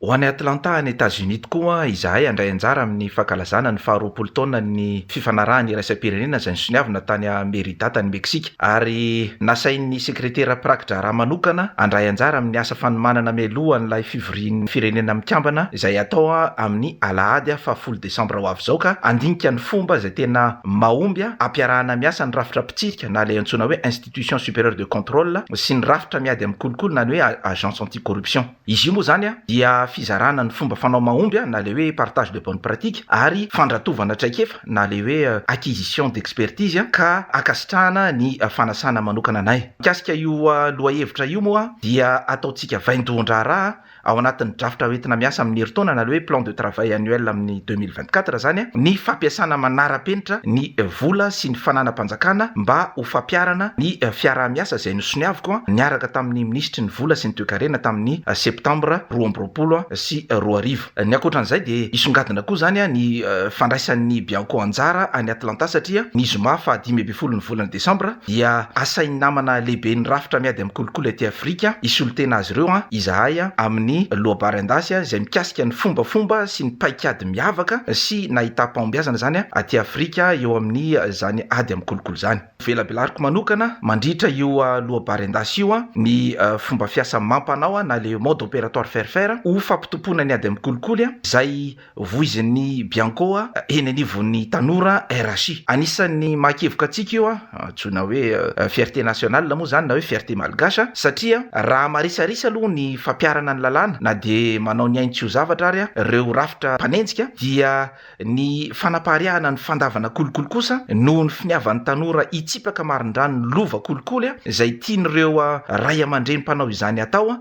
Ho an'ny Atlanta any États-Unis tokoa izahay andray anjara amin'ny fankalazana ny faharoapolo taona ny fifanarahan'ny iraisam-pirenena izay nisoniavina tany Merida tany Meksika, ary nasain'ny sekretera prakitra raha manokana andray anjara amin'ny asa fanomanana mialoha an'ilay fivorian'ny firenena mikambana izay atao amin'ny alahady 10 Desambra ho avy izao, ka andinika ny fomba izay tena mahomby ampiarahana miasa ny rafitra pitsirika na ilay antsoina hoe institution supérieure de contrôle sy ny rafitra miady amin'ny kolokolo na ny hoe agence anticorruption. Izy io moa zany dia fizarana ny fomba fanao mahomby na le hoe partage de bonne pratique ary fandratovana traikefa na le hoe acquisition d'expertise ka akasitrahana ny fanasana manokana anay. Mikasika io lohahevitra io moa dia ataontsika vaindohan-draharaha ao anatin'ny drafitra hoentina miasa amin'ny herintaona na le hoe plan de travail annuel amin'ny 2024 zany ny fampiasana manara-penitra ny vola sy ny fananam-panjakana mba ho fampiarana ny fiaraha-miasa izay nosoniaviko niaraka tamin'ny ministry ny vola sy ny toe-karena tamin'ny septambra 2020 sy 2020. Ny ankoatran'izay dia isongadina koa zany ny fandraisan'ny Bianco anjara any Atlanta satria ny zoma 15 ny volana Desambra dia asain'ny namana lehibe ny rafitra miady amin'ny kolokolo ety Afrika isolotena azy ireo izahay amin'ny lohabary endasy izay mikasika ny fombafomba sy ny paikady miavaka sy nahita mpahombiazana zany aty Afrika eo amin'ny zany ady amin'ny kolokolo zany. Velabelariko manokana mandritra io lohabary endasy io ny fomba fiasa mampanao na le mode opératoire faire ho fampitompona ny ady amin'ny kolokolo izay voizin'ny Bianco eny anivon'ny tanora RHI. Anisan'ny mahakevoka antsika io antsoina hoe fierté nationale moa zany na hoe fierté malgasy satria raha marisarisa aloha ny fampiarana ny lalàna na dia manao ny ainy tsy ho zavatra ary ireo rafitra mpanenjika dia ny fanapariahana ny fandavana kolokolo kosa noho ny finiavan'ny tanora itsipaka marindrano ny lova kolokolo izay tian'ireo ray aman-dreny mpanao izany atao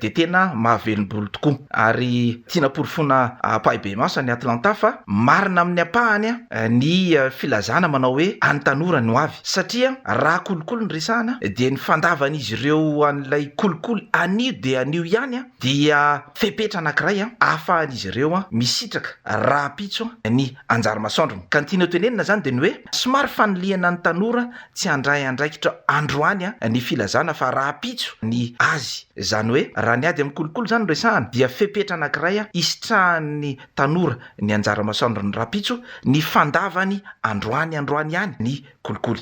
dia tena mahavelom-bolo tokoa. Ary tiana porofona pahibe maso ny Atlanta fa marina amin'ny ampahany ny filazana manao hoe any tanora no avy satria raha kolokolo ny resahana dia ny fandavan'izy ireo an'ilay kolokolo anio dia anio ihany dia fepetra anankiray ahafahan'izy ireo misitraka raha pitso ny anjara masoandrony. Ka ny tiana tenenina zany dia ny hoe somary fanoliana ny tanora tsy handray andraikitra androany ny filazana fa raha pitso ny azy, zany hoe raha ny ady amin'ny kolokolo zany resahana dia fepetra anankiray isitrahan'ny tanora ny anjara masoandrony raha pitso ny fandavany androany ihany ny kolokolo.